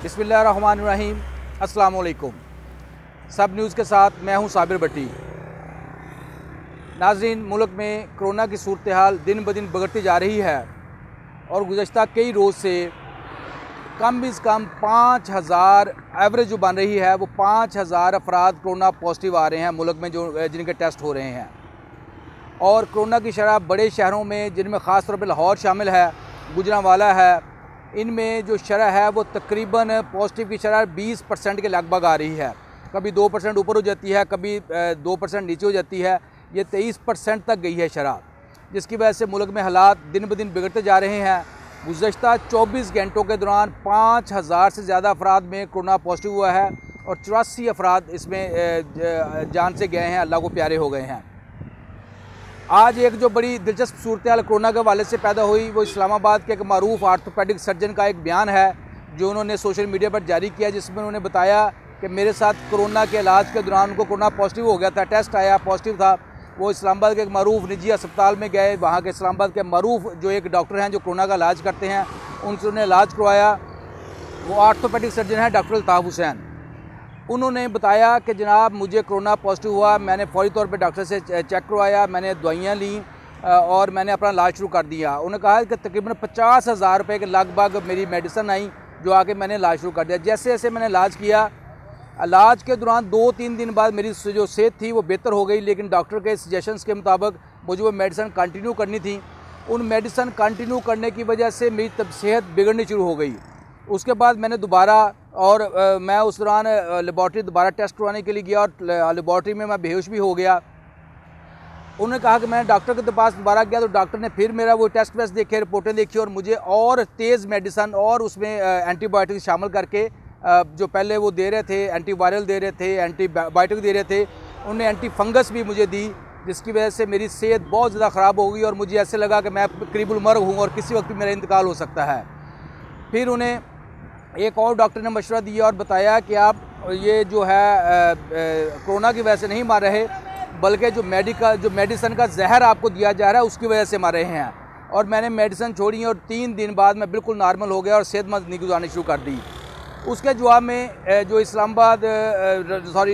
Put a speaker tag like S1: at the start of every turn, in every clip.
S1: बिस्मिल्लाहिर्रहमानिर्रहीम। अस्सलाम वालेकुम। सब न्यूज़ के साथ मैं हूं साबिर भट्टी। नाज़रीन, मुल्क में कोरोना की सूरत हाल दिन ब दिन बिगड़ती जा रही है और गुज़श्ता कई रोज़ से कम से कम 5,000 एवरेज जो बन रही है वो 5,000 अफराद कोरोना पॉजिटिव आ रहे हैं मुल्क में, जो जिनके टेस्ट हो रहे हैं। और कोरोना की शरह बड़े शहरों में, जिनमें ख़ास तौर पर लाहौर शामिल है, गुजरांवाला है, इनमें जो शरह है वो तकरीबन पॉजिटिव की शरह 20% के लगभग आ रही है। कभी 2% ऊपर हो जाती है, कभी 2% नीचे हो जाती है। ये 23% तक गई है शरह, जिसकी वजह से मुल्क में हालात दिन ब दिन बिगड़ते जा रहे हैं। गुज़श्ता 24 घंटों के दौरान 5,000 से ज़्यादा अफराद में कोरोना पॉजिटिव हुआ है और 84 अफराद इसमें जान से गए हैं, अल्लाह को प्यारे हो गए हैं। आज एक जो बड़ी दिलचस्प सूरत हाल कोरोना के हवाले से पैदा हुई, वो इस्लामाबाद के एक मारूफ आर्थोपेडिक सर्जन का एक बयान है जो उन्होंने सोशल मीडिया पर जारी किया, जिसमें उन्होंने बताया कि मेरे साथ कोरोना के इलाज के दौरान उनको कोरोना पॉजिटिव हो गया था, टेस्ट आया पॉजिटिव था। वो इस्लामाबाद के एक मारूफ निजी अस्पताल में गए, वहाँ के इस्लामाबाद के मारूफ जो एक डॉक्टर हैं जो कोरोना का इलाज करते हैं, उनसे उन्हें इलाज करवाया। वो आर्थोपेडिक सर्जन है डॉक्टर अल्ताफ़ हुसैन। उन्होंने बताया कि जनाब मुझे कोरोना पॉजिटिव हुआ, मैंने फ़ौरी तौर पे डॉक्टर से चेक करवाया, मैंने दवाइयाँ ली और मैंने अपना इलाज शुरू कर दिया। उन्होंने कहा कि तकरीबन 50,000 रुपये के लगभग मेरी मेडिसिन आई, जो आके मैंने इलाज शुरू कर दिया। जैसे जैसे मैंने इलाज किया, इलाज के दौरान 2-3 दिन बाद मेरी जो सेहत थी वो बेहतर हो गई, लेकिन डॉक्टर के सजेशंस के मुताबिक मुझे वो मेडिसिन कंटिन्यू करनी थी। उन मेडिसिन कंटिन्यू करने की वजह से मेरी तब सेहत बिगड़नी शुरू हो गई। उसके बाद मैंने दोबारा मैं उस दौरान लेबॉर्ट्री दोबारा टेस्ट करवाने के लिए गया और लेबॉर्ट्री में मैं बेहोश भी हो गया। उन्होंने कहा कि मैंने डॉक्टर के पास दोबारा गया तो डॉक्टर ने फिर मेरा वो टेस्ट वेस्ट देखे, रिपोर्टें देखी और मुझे और तेज़ मेडिसन और उसमें एंटीबायोटिक शामिल करके जो पहले वो दे रहे थे, एंटीवायरल दे रहे थे, एंटीबायोटिक दे रहे थे, उन्होंने एंटी फंगस भी मुझे दी, जिसकी वजह से मेरी सेहत बहुत ज़्यादा ख़राब हो गई और मुझे ऐसे लगा कि मैं करीबुल मर्ग हूँ और किसी वक्त मेरा इंतकाल हो सकता है। फिर उन्हें एक और डॉक्टर ने मशवरा दिया और बताया कि आप ये जो है कोरोना की वजह से नहीं मर रहे, बल्कि जो मेडिसिन का जहर आपको दिया जा रहा है उसकी वजह से मर रहे हैं। और मैंने मेडिसिन छोड़ी और 3 दिन बाद मैं बिल्कुल नॉर्मल हो गया और सेहतमंद ज़िंदगी गुजारनी शुरू कर दी। उसके जवाब में जो इस्लामाबाद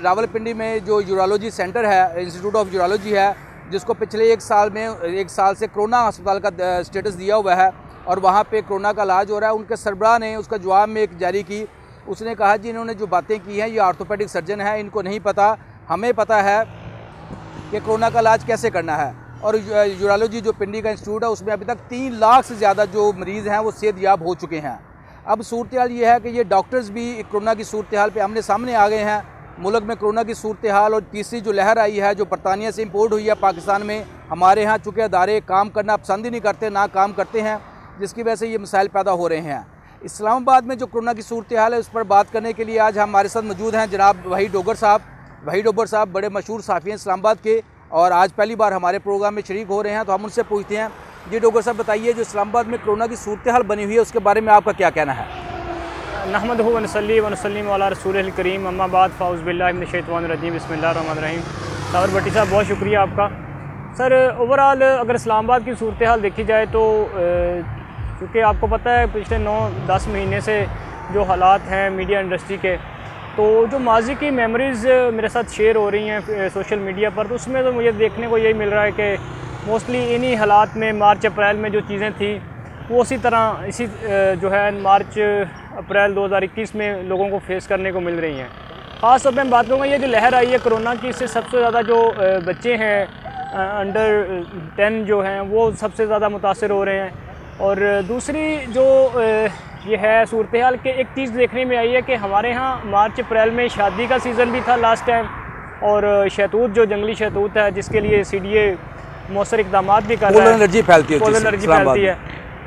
S1: रावलपिंडी में जो यूरोलॉजी सेंटर है, इंस्टीट्यूट ऑफ यूरोलॉजी है, जिसको पिछले 1 साल से कोरोना अस्पताल का स्टेटस दिया हुआ है और वहाँ पे कोरोना का इलाज हो रहा है, उनके सरबराह ने उसका जवाब में एक जारी की। उसने कहा जी इन्होंने जो बातें की हैं ये आर्थोपेडिक सर्जन है, इनको नहीं पता, हमें पता है कि कोरोना का इलाज कैसे करना है। और यूरोलॉजी जो पिंडी का इंस्टीट्यूट है उसमें अभी तक 3 लाख से ज़्यादा जो मरीज़ हैं वो सेहतयाब हो चुके हैं। अब सूरत हाल ये है कि ये डॉक्टर्स भी कोरोना की सूरत हाल पर आमने सामने आ गए हैं। मुल्क में कोरोना की सूरत हाल और तीसरी जो लहर आई है जो बरतानिया से इम्पोर्ट हुई है पाकिस्तान में, हमारे यहाँ चूँकि अदारे काम करना पसंद ही नहीं करते, ना काम करते हैं, जिसकी वजह से ये मसाइल पैदा हो रहे हैं। इस्लामाबाद में जो कोरोना की सूरत हाल है उस पर बात करने के लिए आज हमारे साथ मौजूद हैं जनाब वहीद डोगर साहब। वहीद डोगर साहब बड़े मशहूर साफ़ी हैं इस्लामाबाद के और आज पहली बार हमारे प्रोग्राम में शरीक हो रहे हैं, तो हम उनसे पूछते हैं जी डोगर साहब बताइए, जो इस्लामाबाद में कोरोना की सूरत हाल बनी हुई है उसके बारे में आपका क्या कहना है?
S2: नहमदुहु व नसल्ली व नसल्लिम अला रसूलिल करीम, अम्मा बाद, फ़ाउज़ बिल्लाहि मिनश शैतानिर रजीम, बिस्मिल्लाहिर्रहमानिर्रहीम। साबिर भट्टी साहब बहुत शुक्रिया आपका। सर, ओवरऑल अगर इस्लामाबाद की सूरत हाल देखी जाए तो क्योंकि आपको पता है पिछले 9-10 महीने से जो हालात हैं मीडिया इंडस्ट्री के, तो जो माजी की मेमोरीज़ मेरे साथ शेयर हो रही हैं सोशल मीडिया पर, तो उसमें तो मुझे देखने को यही मिल रहा है कि मोस्टली इन्हीं हालात में मार्च अप्रैल में जो चीज़ें थी वो उसी तरह जो है मार्च अप्रैल 2021 में लोगों को फेस करने को मिल रही हैं। ख़ास तौर पर मैं बात करूँगा ये जो लहर आई है कोरोना की, इससे सबसे ज़्यादा जो बच्चे हैं अंडर 10 जो हैं वो सबसे ज़्यादा मुतासर हो रहे हैं। और दूसरी जो ये है सूरत हाल के, एक चीज़ देखने में आई है कि हमारे यहाँ मार्च अप्रैल में शादी का सीज़न भी था लास्ट टाइम, और शहतूत जो जंगली शहतूत है जिसके लिए CDA मौसर इकदाम भी कर रहा है,
S1: एनर्जी फैलती
S2: है,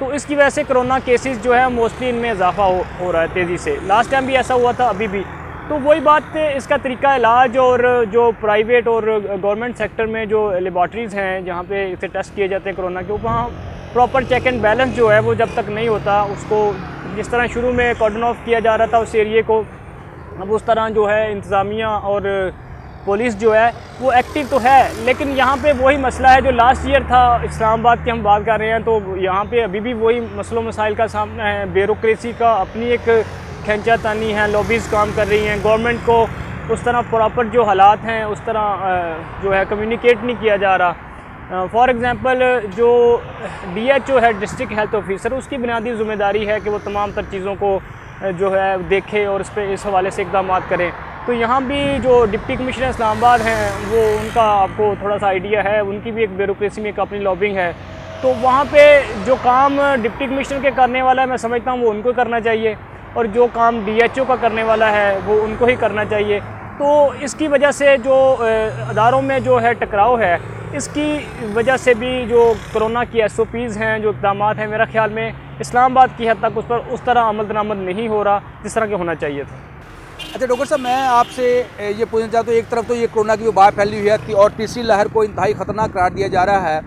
S2: तो इसकी वजह से कोरोना केसेस जो है मोस्टली इनमें इजाफा हो रहा है तेज़ी से। लास्ट टाइम भी ऐसा हुआ था, अभी भी। तो वही बात, इसका तरीका इलाज और जो प्राइवेट और गवर्नमेंट सेक्टर में जो लेबॉर्ट्रीज़ हैं जहाँ पे इसे टेस्ट किए जाते हैं कोरोना के, वहाँ प्रॉपर चेक एंड बैलेंस जो है वो जब तक नहीं होता, उसको जिस तरह शुरू में कॉर्डन ऑफ किया जा रहा था उस एरिए को, अब उस तरह जो है इंतज़ामिया और पुलिस जो है वो एक्टिव तो है, लेकिन यहाँ पे वही मसला है जो लास्ट ईयर था इस्लामाबाद की हम बात कर रहे हैं, तो यहाँ पे अभी भी वही मसलों मसाइल का सामना है। ब्यूरोक्रेसी का अपनी एक खींचातानी है, लॉबीज़ काम कर रही हैं, गवर्नमेंट को उस तरह प्रॉपर जो हालात हैं उस तरह जो है कम्युनिकेट नहीं किया जा रहा। फॉर एग्ज़ाम्पल जो DHO है, डिस्ट्रिक्ट हेल्थ ऑफिसर, उसकी बुनियादी ज़िम्मेदारी है कि वो तमाम तर चीज़ों को जो है देखे और इस हवाले से इक़दाम करें। तो यहाँ भी जो डिप्टी कमिश्नर इस्लामाबाद हैं वो उनका आपको थोड़ा सा आइडिया है, उनकी भी एक ब्यूरोक्रेसी में एक अपनी लॉबिंग है। तो वहाँ पे जो काम डिप्टी कमिश्नर के करने वाला है मैं समझता हूँ वो उनको करना चाहिए, और जो काम DHO का करने वाला है वो उनको ही करना चाहिए। तो इसकी वजह से जो अदारों में जो है टकराव है, इसकी वजह से भी जो कोरोना की SOPs हैं, जो इक़दाम हैं, मेरा ख़्याल में इस्लामाबाद की हद तक उस पर उस तरह अमल दरामद नहीं हो रहा जिस तरह के होना चाहिए था।
S1: अच्छा डॉक्टर साहब, मैं आपसे ये पूछना चाहता हूँ, एक तरफ तो ये कोरोना की वबा फैली हुई है और तीसरी लहर को इंतहाई ख़तरनाक करार दिया जा रहा है,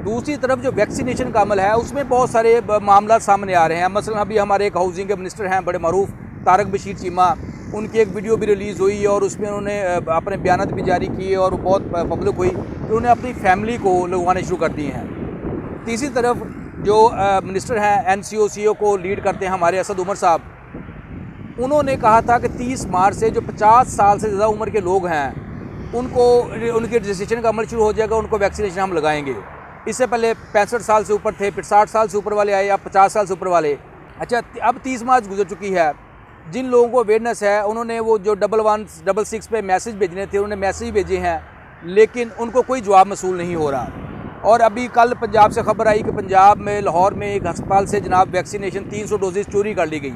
S1: दूसरी तरफ जो वैक्सीनेशन का अमल है उसमें बहुत सारे मामला सामने आ रहे हैं। मसलन अभी हमारे एक हाउसिंग के मिनिस्टर हैं बड़े मरूफ तारक बशीर चीमा, उनकी एक वीडियो भी रिलीज़ हुई और उसमें उन्होंने अपने बयान भी जारी किए और बहुत पब्लिक हुई कि उन्होंने अपनी फैमिली को लगवाने शुरू कर दिए हैं। तीसरी तरफ जो मिनिस्टर हैं NCO को लीड करते हैं हमारे असद उमर साहब, उन्होंने कहा था कि 30 मार्च से जो 50 साल से ज़्यादा उम्र के लोग हैं उनको उनके रजिस्ट्रेशन का अमल शुरू हो जाएगा, उनको वैक्सीनेशन हम लगाएंगे। इससे पहले 65 साल से ऊपर थे, फिर 60 साल से ऊपर वाले आए, अब 50 साल से ऊपर वाले। अच्छा, अब 30 मार्च गुजर चुकी है, जिन लोगों को अवेयरनेस है उन्होंने वो जो 1166 पे मैसेज भेजने थे उन्होंने मैसेज भेजे हैं, लेकिन उनको कोई जवाब मसूल नहीं हो रहा। और अभी कल पंजाब से खबर आई कि पंजाब में लाहौर में एक अस्पताल से जनाब वैक्सीनेशन 300 डोजेज़ चोरी कर ली गई।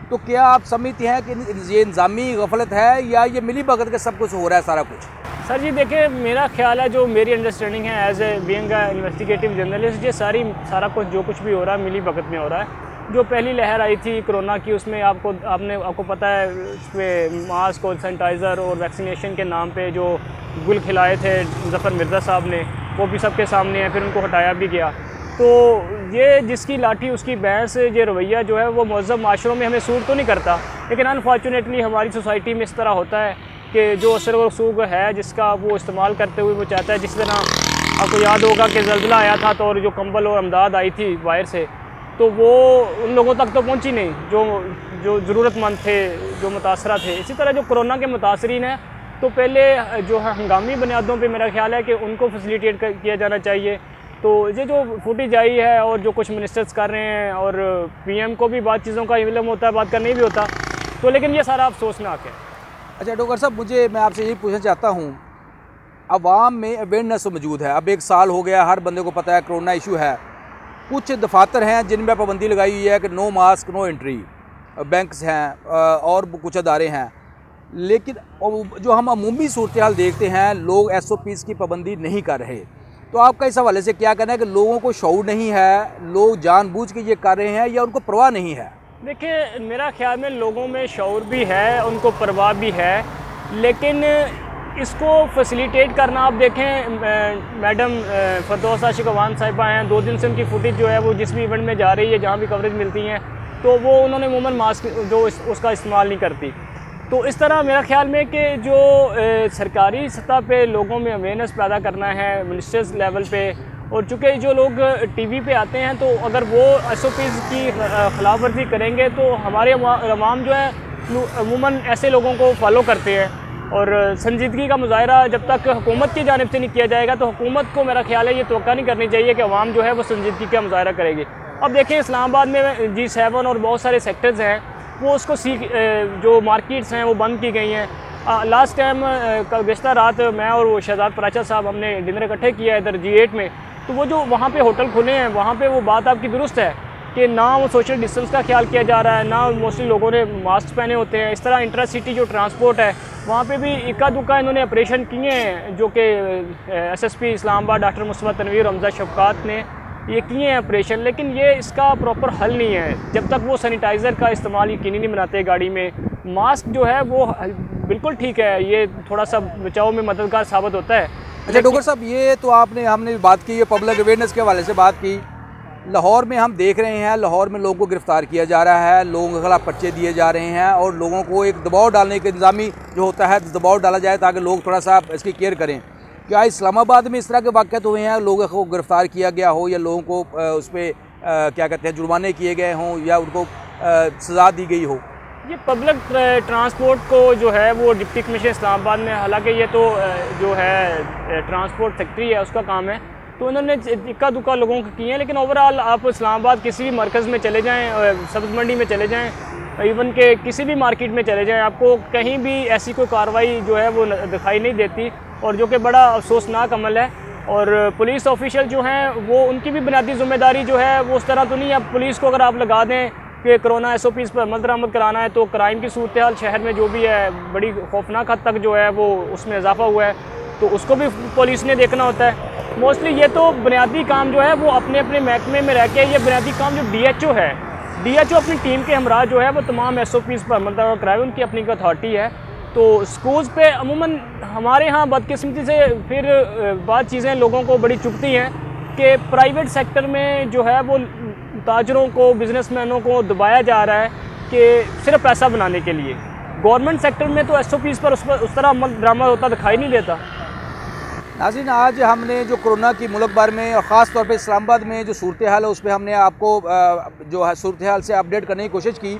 S1: तो क्या आप समझते हैं कि ये इंतज़ामी गफलत है या ये मिली भगत के सब कुछ हो रहा है सारा कुछ?
S2: सर जी देखिए, मेरा ख्याल है, जो मेरी अंडरस्टैंडिंग है as a being investigative journalist, ये सारा कुछ जो कुछ भी हो रहा है मिली भगत में हो रहा है। जो पहली लहर आई थी कोरोना की उसमें आपको पता है उसमें मास्क और सैनिटाइज़र और वैक्सीनेशन के नाम पे जो गुल खिलाए थे ज़फ़र मिर्ज़ा साहब ने, वो भी सबके सामने है, फिर उनको हटाया भी गया। तो ये जिसकी लाठी उसकी भैंस, ये रवैया जो है वो महज़ब माशरों में हमें सूट तो नहीं करता, लेकिन अनफॉर्चुनेटली हमारी सोसाइटी में इस तरह होता है कि जो असर व रसूख है जिसका वो इस्तेमाल करते हुए वो चाहता है। जिस तरह आपको याद होगा कि ज़ल्ज़ला आया था तो और जो कंबल और अमदाद आई थी बाहर से, तो वो उन लोगों तक तो पहुंची नहीं जो ज़रूरतमंद थे, जो मुतासरा थे। इसी तरह जो कोरोना के मुतासरीन हैं, तो पहले जो है हंगामी बुनियादों पे मेरा ख्याल है कि उनको फैसिलिटेट किया जाना चाहिए। तो ये जो फुटेज आई है और जो कुछ मिनिस्टर्स कर रहे हैं और PM को भी बात चीज़ों का इल्म होता है, बात का नहीं भी होता, तो लेकिन ये सारा अफसोसनाक है।
S1: अच्छा डॉक्टर साहब, मैं आपसे यही पूछना चाहता हूँ, अवाम में अवेयरनेस मौजूद है, अब 1 साल हो गया, हर बंदे को पता है कोरोना इशू है। कुछ दफातर हैं जिनमें पाबंदी लगाई हुई है कि no mask no entry, banks हैं और कुछ अदारे हैं, लेकिन जो हम अमूमी सूरत हाल देखते हैं लोग SOPs की पाबंदी नहीं कर रहे। तो आपका इस हवाले से क्या कहना है कि लोगों को शऊर नहीं है, लोग जानबूझ के ये कर रहे हैं या उनको परवाह नहीं है?
S2: देखिए, मेरा ख्याल में लोगों में शऊर भी है, उनको परवाह भी है, लेकिन इसको फैसिलिटेट करना, आप देखें मैडम फरदौस आशिक अवान साहिबा हैं, 2 दिन से उनकी फुटेज जो है वो जिस भी इवेंट में जा रही है, जहाँ भी कवरेज मिलती हैं, तो वो उन्होंने अमूमन मास्क जो उसका इस्तेमाल नहीं करती। तो इस तरह मेरा ख्याल में कि जो सरकारी सतह पे लोगों में अवेयरनेस पैदा करना है मिनिस्टर्स लेवल पे, और चूँकि जो लोग TV पे आते हैं तो अगर वो SOPs की खिलाफ वर्जी करेंगे तो हमारे अवाम जो है अमूमन ऐसे लोगों को फॉलो करते हैं। और संजीदगी का मुजाहरा जब तक हुकूमत की जानिब से नहीं किया जाएगा तो हुकूमत को मेरा ख्याल है ये तवक्का नहीं करनी चाहिए कि अवाम जो है वो संजीदगी का मुजाहरा करेगी। अब देखें, इस्लामाबाद में G7 और बहुत सारे सेक्टर्स हैं, वो उसको जो मार्केट्स हैं वो बंद की गई हैं। लास्ट टाइम गुज़श्ता रात मैं और वो शहजाद पराचा साहब हमने डिनर इकट्ठे किया है इधर G8 में, तो वो जो वहाँ पे होटल खुले हैं वहाँ पे वो बात आपकी दुरुस्त है कि ना वो सोशल डिस्टेंस का ख्याल किया जा रहा है, ना मोस्टली लोगों ने मास्क पहने होते हैं। इस तरह इंट्रा सिटी जो ट्रांसपोर्ट है वहाँ पे भी इक्का दुक्का इन्होंने ऑपरेशन किए हैं, जो कि SSP इस्लामाबाद डॉक्टर मुस्तफा तनवीर हमजा शफकात ने ये किए हैं ऑपरेशन, लेकिन ये इसका प्रॉपर हल नहीं है जब तक वो सैनिटाइज़र का इस्तेमाल यकीनी नहीं बनाते गाड़ी में। मास्क जो है वो बिल्कुल ठीक है, ये थोड़ा सा बचाव में मददगार साबित होता है।
S1: अच्छा डॉक्टर साहब, ये तो हमने बात की है पब्लिक अवेयरनेस के हवाले से बात की। लाहौर में हम देख रहे हैं, लाहौर में लोगों को गिरफ़्तार किया जा रहा है, लोगों के खिलाफ पर्चे दिए जा रहे हैं और लोगों को एक दबाव डालने के इंतज़ामी जो होता है दबाव डाला जाए ताकि लोग थोड़ा सा इसकी केयर करें। क्या इस्लामाबाद में इस तरह के वाक़यात हुए हैं, लोगों को गिरफ़्तार किया गया हो या लोगों को उस पर क्या कहते हैं जुर्माने किए गए हों या उनको सज़ा दी गई हो?
S2: ये पब्लिक ट्रांसपोर्ट को जो है वो डिप्टी कमिश्नर इस्लामाबाद में, हालांकि ये तो जो है ट्रांसपोर्ट सेक्रेटरी है उसका काम है, तो उन्होंने इक्का दुक्का लोगों को किए हैं। लेकिन ओवरऑल आप इस्लामाबाद किसी भी मरकज़ में चले जाएँ, सब्ज़ मंडी में चले जाएँ, इवन के किसी भी मार्केट में चले जाएँ, आपको कहीं भी ऐसी कोई कार्रवाई जो है वो दिखाई नहीं देती, और जो कि बड़ा अफसोसनाक अमल है। और पुलिस ऑफिशियल जो हैं वो उनकी भी बुनियादी ज़िम्मेदारी जो है वो उस तरह तो नहीं है। अब पुलिस को अगर आप लगा दें कि कोरोना SOPs पर अमल दरामद कराना है, तो क्राइम की सूरत हाल शहर में जो भी है बड़ी खौफनाक हद तक जो है वो उसमें इजाफा हुआ है, तो उसको भी पुलिस ने देखना होता है। मोस्टली ये तो बुनियादी काम जो है वो अपने अपने महकमे में रह के, ये बुनियादी काम जो DHO है, DHO अपनी टीम के हमरा जो है वो तमाम SOPs पर अमल दरामद कराए, उनकी अपनी अथॉरिटी है। तो स्कूल्स पे अमूमन हमारे यहाँ बदकिस्मती से फिर बाद चीज़ें लोगों को बड़ी चुभती हैं कि प्राइवेट सेक्टर में जो है वो ताजरों को, बिजनेसमैनों को दबाया जा रहा है कि सिर्फ पैसा बनाने के लिए। गवर्नमेंट सेक्टर में तो SOPs पर उस तरह अमल दरामद होता दिखाई नहीं देता।
S1: नाज़रीन, आज हमने जो कोरोना की मुल्क भर में और ख़ास तौर पे इस्लामाबाद में जो सूरत हाल है उस पर हमने आपको जो है सूरत हाल से अपडेट करने की कोशिश की।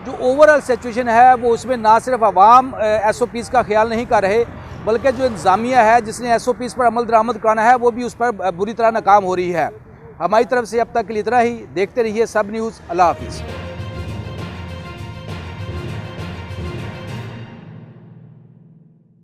S1: जो ओवरऑल सिचुएशन है वो उसमें ना सिर्फ अवाम SOPs का ख्याल नहीं कर रहे, बल्कि जो इंतज़ामिया है जिसने SOPs पर अमल दरामद कराना है वो भी उस पर बुरी तरह नाकाम हो रही है। हमारी तरफ से अब तक के लिए इतना ही। देखते रहिए सब न्यूज़। अल्लाह हाफिज़।